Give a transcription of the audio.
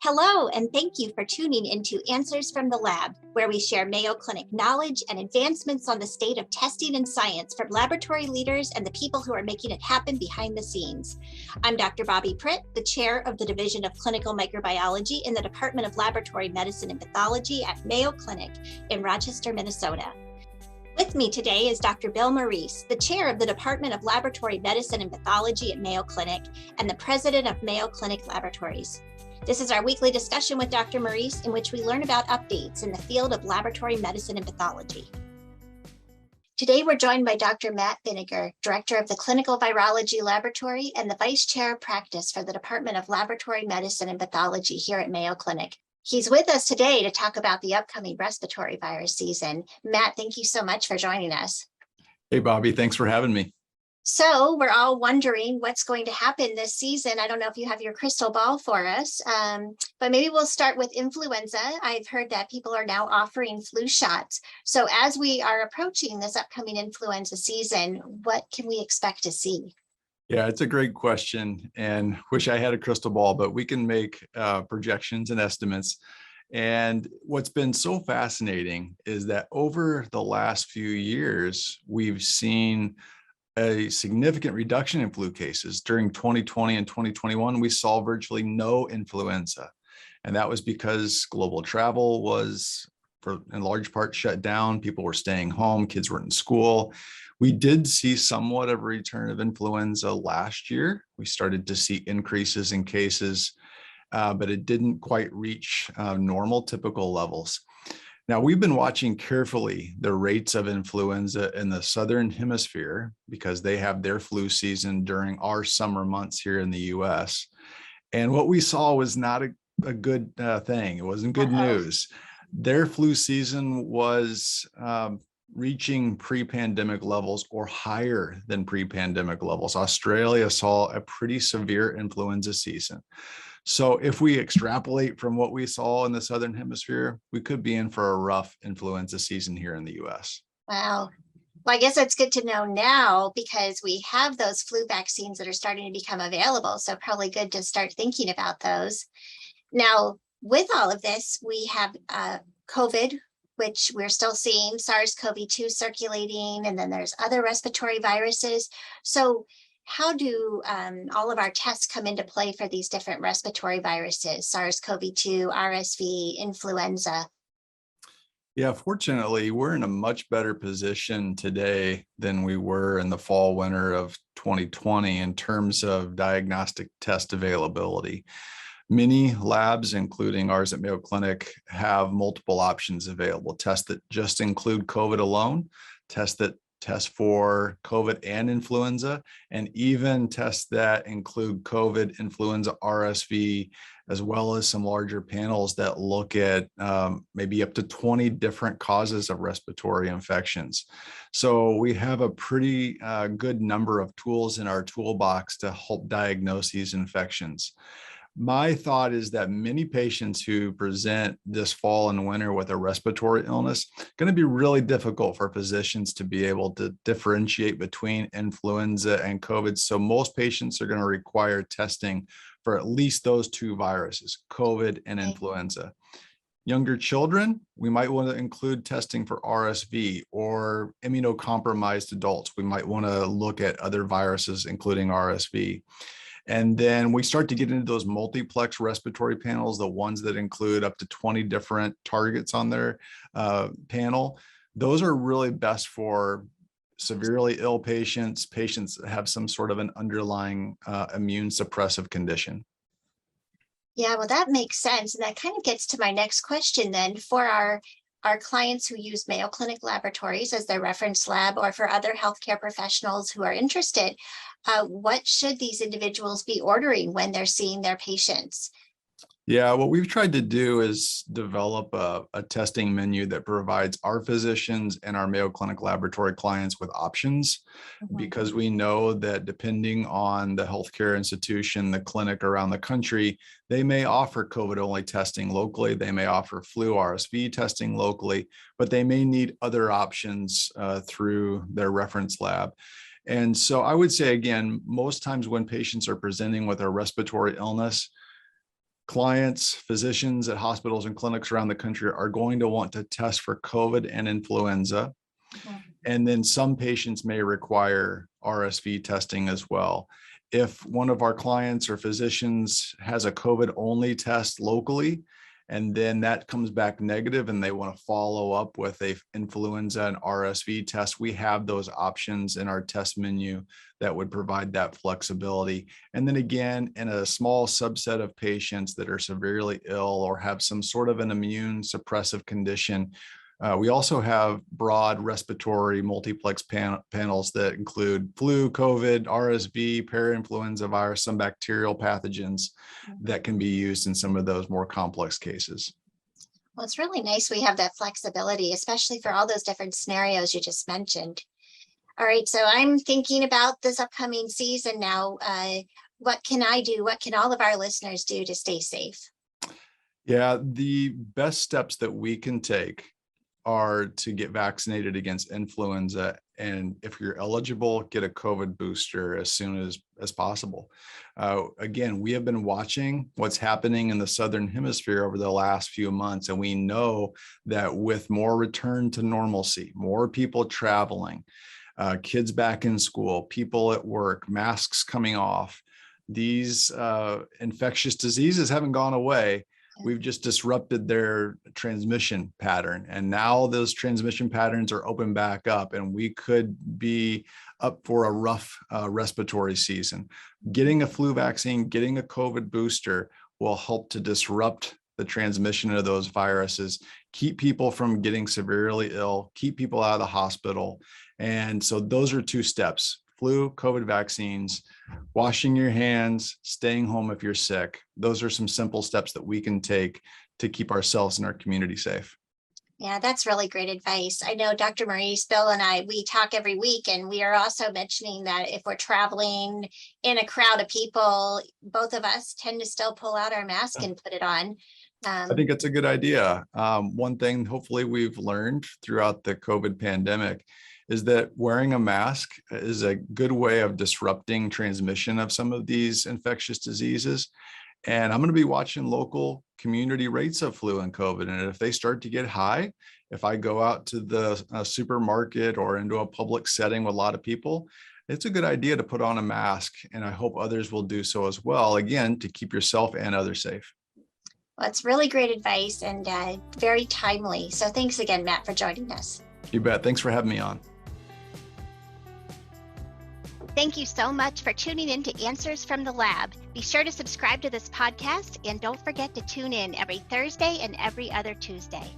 Hello, and thank you for tuning into Answers from the Lab, where we share Mayo Clinic knowledge and advancements on the state of testing and science from laboratory leaders and the people who are making it happen behind the scenes. I'm Dr. Bobby Pritt, the chair of the Division of Clinical Microbiology in the Department of Laboratory Medicine and Pathology at Mayo Clinic in Rochester, Minnesota. With me today is Dr. Bill Morice, the chair of the Department of Laboratory Medicine and Pathology at Mayo Clinic and the president of Mayo Clinic Laboratories. This is our weekly discussion with Dr. Morice, in which we learn about updates in the field of laboratory medicine and pathology. Today, we're joined by Dr. Matt Vinegar, director of the Clinical Virology Laboratory and the vice chair of practice for the Department of Laboratory Medicine and Pathology here at Mayo Clinic. He's with us today to talk about the upcoming respiratory virus season. Matt, thank you so much for joining us. Hey, Bobby, thanks for having me. So we're all wondering what's going to happen this season. I don't know if you have your crystal ball for us, but maybe we'll start with influenza. I've heard that people are now offering flu shots. So as we are approaching this upcoming influenza season, what can we expect to see? Yeah, it's a great question and wish I had a crystal ball, but we can make projections and estimates. And what's been so fascinating is that over the last few years, we've seen a significant reduction in flu cases. During 2020 and 2021, we saw virtually no influenza. And that was because global travel was, in large part, shut down. People were staying home, kids weren't in school. We did see somewhat of a return of influenza last year. We started to see increases in cases, but it didn't quite reach normal, typical levels. Now, we've been watching carefully the rates of influenza in the Southern Hemisphere because they have their flu season during our summer months here in the US. And what we saw was not a good thing. It wasn't good news. Their flu season was reaching pre-pandemic levels or higher than pre-pandemic levels. Australia saw a pretty severe influenza season. So if we extrapolate from what we saw in the Southern Hemisphere, we could be in for a rough influenza season here in the US. Wow. Well, I guess that's good to know now because we have those flu vaccines that are starting to become available. So probably good to start thinking about those. Now, with all of this, we have COVID, which we're still seeing, SARS-CoV-2 circulating, and then there's other respiratory viruses. So how do all of our tests come into play for these different respiratory viruses, SARS-CoV-2, RSV, influenza? Yeah, fortunately, we're in a much better position today than we were in the fall, winter of 2020 in terms of diagnostic test availability. Many labs, including ours at Mayo Clinic, have multiple options available. Tests that just include COVID alone, tests that test for COVID and influenza, and even tests that include COVID, influenza, RSV, as well as some larger panels that look at maybe up to 20 different causes of respiratory infections. So we have a pretty good number of tools in our toolbox to help diagnose these infections. My thought is that many patients who present this fall and winter with a respiratory illness, going to be really difficult for physicians to be able to differentiate between influenza and COVID. So most patients are going to require testing for at least those two viruses, COVID and influenza. Younger children, we might want to include testing for RSV, or immunocompromised adults. We might want to look at other viruses, including RSV. And then we start to get into those multiplex respiratory panels, the ones that include up to 20 different targets on their panel. Those are really best for severely ill patients, patients that have some sort of an underlying immune suppressive condition. Yeah, well, that makes sense. And that kind of gets to my next question then. For our clients who use Mayo Clinic Laboratories as their reference lab, or for other healthcare professionals who are interested, what should these individuals be ordering when they're seeing their patients? Yeah, what we've tried to do is develop a testing menu that provides our physicians and our Mayo Clinic Laboratory clients with options, because we know that depending on the healthcare institution, the clinic around the country, they may offer COVID-only testing locally, they may offer flu RSV testing locally, but they may need other options through their reference lab. And so I would say, again, most times when patients are presenting with a respiratory illness, Clients, physicians at hospitals and clinics around the country are going to want to test for COVID and influenza. And then some patients may require RSV testing as well. If one of our clients or physicians has a COVID only test locally, and then that comes back negative and they want to follow up with a influenza and RSV test, we have those options in our test menu that would provide that flexibility. And then again, in a small subset of patients that are severely ill or have some sort of an immune suppressive condition, we also have broad respiratory multiplex panels that include flu, COVID, RSV, parainfluenza virus, some bacterial pathogens that can be used in some of those more complex cases. Well, it's really nice we have that flexibility, especially for all those different scenarios you just mentioned. All right, so I'm thinking about this upcoming season now. What can I do? What can all of our listeners do to stay safe? Yeah, the best steps that we can take are to get vaccinated against influenza. And if you're eligible, get a COVID booster as soon as possible. Again, we have been watching what's happening in the Southern Hemisphere over the last few months. And we know that with more return to normalcy, more people traveling, kids back in school, people at work, masks coming off, these infectious diseases haven't gone away. We've just disrupted their transmission pattern. And now those transmission patterns are open back up, and we could be up for a rough respiratory season. Getting a flu vaccine, getting a COVID booster will help to disrupt the transmission of those viruses, keep people from getting severely ill, keep people out of the hospital. And so those are two steps: flu, COVID vaccines, washing your hands, staying home if you're sick. Those are some simple steps that we can take to keep ourselves and our community safe. Yeah, that's really great advice. I know Dr. Maurice, Bill, and I, we talk every week, and we are also mentioning that if we're traveling in a crowd of people, both of us tend to still pull out our mask and put it on. I think it's a good idea. One thing hopefully we've learned throughout the COVID pandemic is that wearing a mask is a good way of disrupting transmission of some of these infectious diseases. And I'm going to be watching local community rates of flu and COVID. And if they start to get high, if I go out to the supermarket or into a public setting with a lot of people, it's a good idea to put on a mask. And I hope others will do so as well, again, to keep yourself and others safe. Well, it's really great advice and very timely. So thanks again, Matt, for joining us. You bet. Thanks for having me on. Thank you so much for tuning in to Answers from the Lab. Be sure to subscribe to this podcast, and don't forget to tune in every Thursday and every other Tuesday.